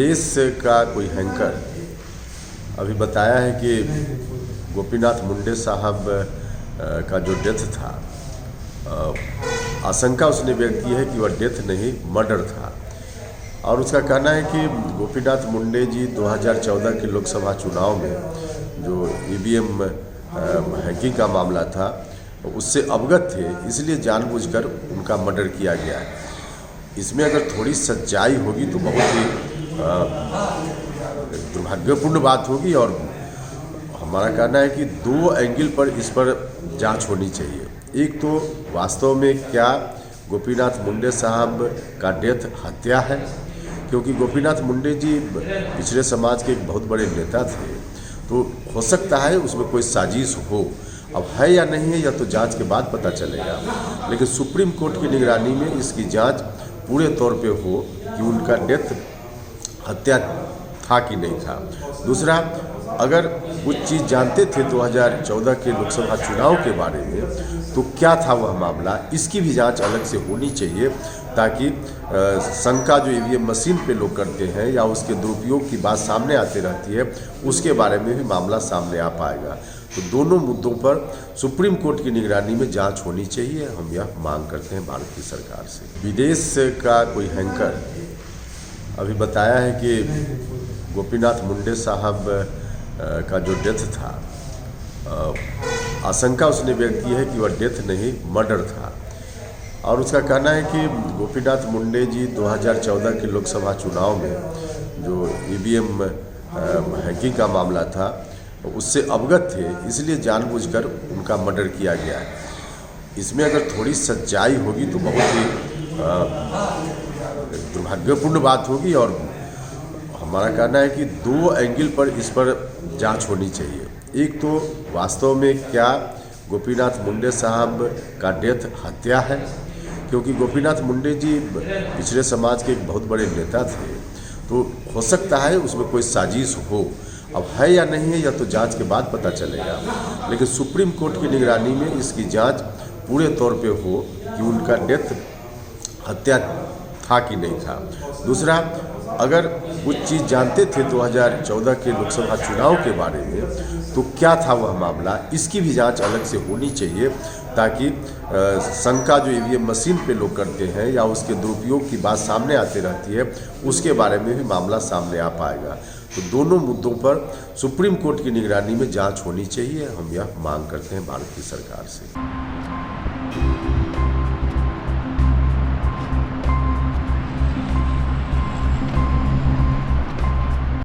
विदेश का कोई हैंकर अभी बताया है कि गोपीनाथ मुंडे साहब का जो डेथ था, आशंका उसने व्यक्त की है कि वह डेथ नहीं मर्डर था। और उसका कहना है कि गोपीनाथ मुंडे जी 2014 के लोकसभा चुनाव में जो ईवीएम हैकिंग का मामला था उससे अवगत थे, इसलिए जानबूझकर उनका मर्डर किया गया है। इसमें अगर थोड़ी सच्चाई होगी तो बहुत ही दुर्भाग्यपूर्ण बात होगी। और हमारा कहना है कि दो एंगल पर इस पर जांच होनी चाहिए। एक तो वास्तव में क्या गोपीनाथ मुंडे साहब का डेथ हत्या है, क्योंकि गोपीनाथ मुंडे जी पिछड़े समाज के एक बहुत बड़े नेता थे, तो हो सकता है उसमें कोई साजिश हो। अब है या नहीं है यह तो जांच के बाद पता चलेगा, लेकिन सुप्रीम कोर्ट की निगरानी में इसकी जांच पूरे तौर पे हो कि उनका डेथ हत्या था कि नहीं था। दूसरा, अगर कुछ चीज़ जानते थे 2014 के लोकसभा चुनाव के बारे में तो क्या था वह मामला, इसकी भी जांच अलग से होनी चाहिए, ताकि शंका जो ईवीएम मशीन पे लोग करते हैं या उसके दुरुपयोग की बात सामने आती रहती है, उसके बारे में भी मामला सामने आ पाएगा। तो दोनों मुद्दों पर सुप्रीम कोर्ट की निगरानी में जांच होनी चाहिए, हम यह मांग करते हैं भारत की सरकार से। विदेश का कोई हैंकर अभी बताया है कि गोपीनाथ मुंडे साहब का जो डेथ था, आशंका उसने व्यक्त की है कि वह डेथ नहीं मर्डर था। और उसका कहना है कि गोपीनाथ मुंडे जी 2014 के लोकसभा चुनाव में जो ईवीएम हैकिंग का मामला था उससे अवगत थे, इसलिए जानबूझकर उनका मर्डर किया गया है। इसमें अगर थोड़ी सच्चाई होगी तो बहुत ही दुर्भाग्यपूर्ण बात होगी। और हमारा कहना है कि दो एंगल पर इस पर जांच होनी चाहिए। एक तो वास्तव में क्या गोपीनाथ मुंडे साहब का डेथ हत्या है, क्योंकि गोपीनाथ मुंडे जी पिछड़े समाज के एक बहुत बड़े नेता थे, तो हो सकता है उसमें कोई साजिश हो। अब है या नहीं है यह तो जांच के बाद पता चलेगा, लेकिन सुप्रीम कोर्ट की निगरानी में इसकी जांच पूरे तौर पे हो कि उनका डेथ हत्या था कि नहीं था। दूसरा, अगर कुछ चीज़ जानते थे 2014 के लोकसभा चुनाव के बारे में तो क्या था वह मामला, इसकी भी जांच अलग से होनी चाहिए, ताकि शंका जो ईवीएम मशीन पे लोग करते हैं या उसके दुरुपयोग की बात सामने आती रहती है, उसके बारे में भी मामला सामने आ पाएगा। तो दोनों मुद्दों पर सुप्रीम कोर्ट की निगरानी में जांच होनी चाहिए, हम यह मांग करते हैं भारत की सरकार से।